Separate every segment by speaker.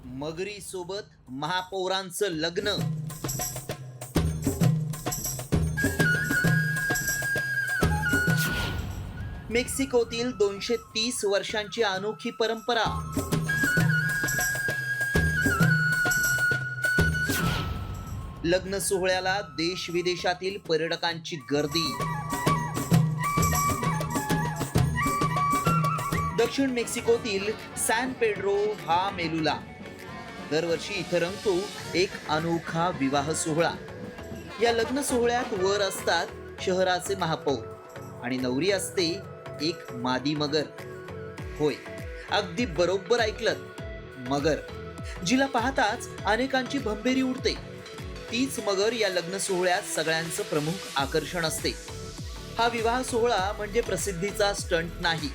Speaker 1: मगरी सोबत महापौरांचं लग्न. मेक्सिकोतील 230 वर्षांची अनोखी परंपरा. लग्न सोहळ्याला देश विदेशातील पर्यटकांची गर्दी. दक्षिण मेक्सिकोतील सॅन पेड्रो हा मेलुला. दरवर्षी इथं रंगतो एक अनोखा विवाह सोहळा. या लग्न सोहळ्यात वर असतात शहराचे महापौर आणि नवरी असते एक मादी मगर. होय, अगदी बरोबर ऐकलत, मगर, जिला पाहताच अनेकांची भंबेरी उडते. तीच मगर या लग्न सोहळ्यात सगळ्यांचं प्रमुख आकर्षण असते. हा विवाह सोहळा म्हणजे प्रसिद्धीचा स्टंट नाही,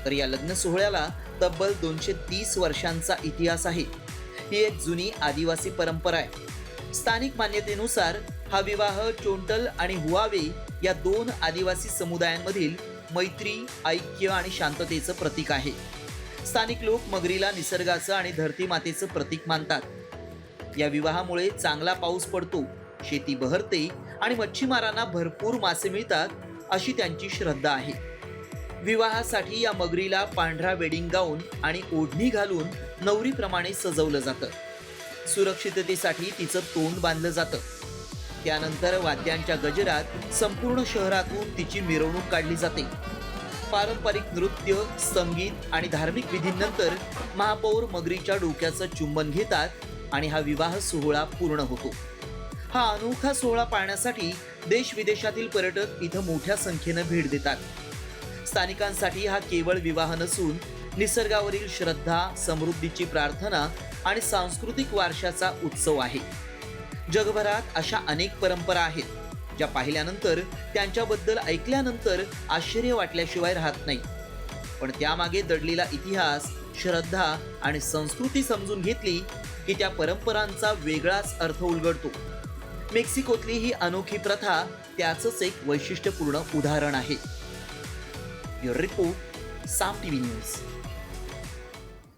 Speaker 1: तर या लग्न सोहळ्याला तब्बल 230 वर्षांचा इतिहास आहे. ही एक जुनी आदिवासी परंपरा आहे. स्थानिक मान्यतेनुसार हा विवाह चोंटल आणि हुआवे या दोन आदिवासी समुदायांमधील मैत्री, ऐक्य आणि शांततेचं प्रतीक आहे. स्थानिक लोक मगरीला निसर्गाचं आणि धरती मातेचं प्रतीक मानतात. या विवाहामुळे चांगला पाऊस पडतो, शेती बहरते आणि मच्छीमारांना भरपूर मासे मिळतात, अशी त्यांची श्रद्धा आहे. विवाहासाठी या मगरीला पांढरा वेडिंग गाऊन आणि ओढणी घालून नवरीप्रमाणे सजवलं जातं. सुरक्षिततेसाठी तिचं तोंड बांधलं जातं. त्यानंतर वाद्यांच्या गजरात संपूर्ण शहरातून तिची मिरवणूक काढली जाते. पारंपरिक नृत्य, संगीत आणि धार्मिक विधींनंतर महापौर मगरीच्या डोक्याचं चुंबन घेतात आणि हा विवाह सोहळा पूर्ण होतो. हा अनोखा सोहळा पाहण्यासाठी देश विदेशातील पर्यटक इथं मोठ्या संख्येनं भेट देतात. स्थानिकांसाठी हा केवळ विवाह नसून निसर्गावरील श्रद्धा, समृद्धीची प्रार्थना आणि सांस्कृतिक वारशाचा उत्सव आहे. जगभरात अशा अनेक परंपरा आहेत, ज्या पाहिल्यानंतर, त्यांच्याबद्दल ऐकल्यानंतर आश्चर्य वाटल्याशिवाय राहत नाही. पण त्यामागे दडलेला इतिहास, श्रद्धा आणि संस्कृती समजून घेतली की त्या परंपरांचा वेगळाच अर्थ उलगडतो. मेक्सिकोतली ही अनोखी प्रथा त्याचंच एक वैशिष्ट्यपूर्ण उदाहरण आहे. Your report, Sam TV News.